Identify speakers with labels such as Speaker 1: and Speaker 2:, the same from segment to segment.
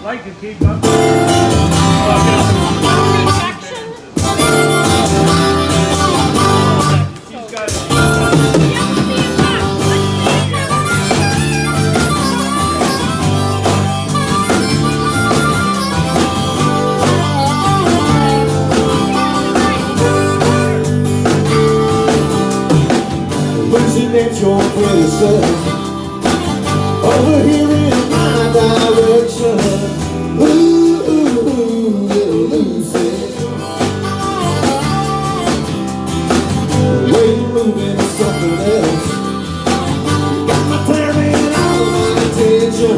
Speaker 1: Mike can keep up. She's got it.
Speaker 2: Losing at your pretty self over here in my direction. Ooh, little Lucy, the way you're moving is something else. You got my time and all my attention.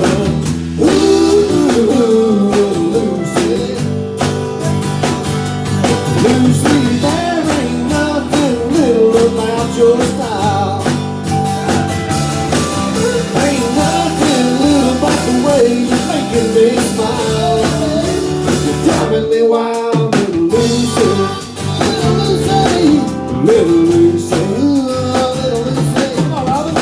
Speaker 2: Ooh, little Lucy, Lucy, there ain't nothing little about your style. Ain't nothing little about the way you're making me smile. You're driving me wild, little Lucy, little Lucy, little Lucy, little Lucy. Come on, Robin.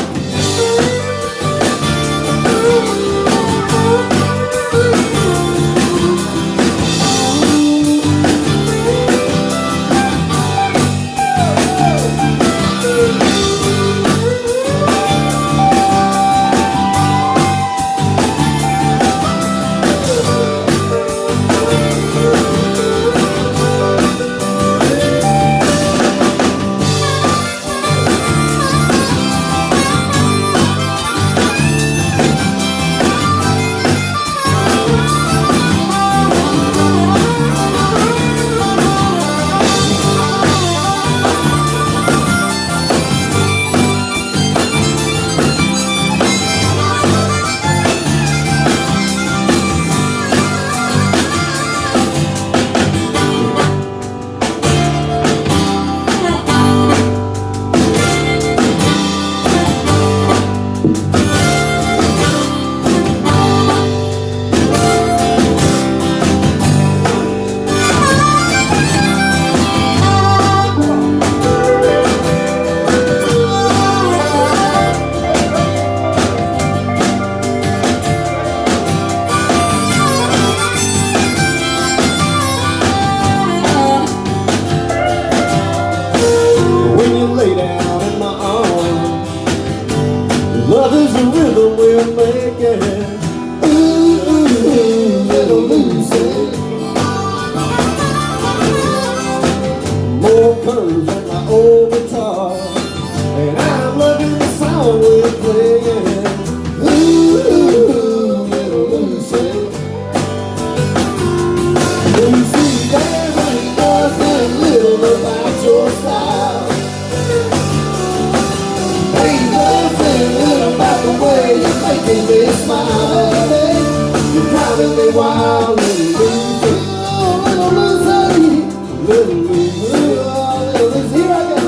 Speaker 2: Love is the rhythm we're making. Ooh, little Lucy, more curves than my old guitar, and I'm loving the song we're playing. Ooh, little Lucy, Lucy, there ain't nothing little about your style. Ain't nothing little about the way you're making me smile. You're driving me wild, little Lucy, little Lucy, little Lucy, little Lucy. Here I go.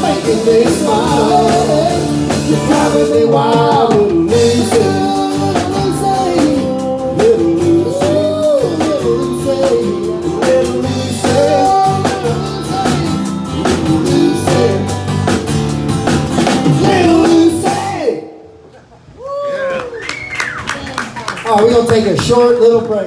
Speaker 2: Making me smile, you're driving me wild, little Lucy, little Lucy, little Lucy, little Lucy, little Lucy. Oh, we're gonna take a short little break.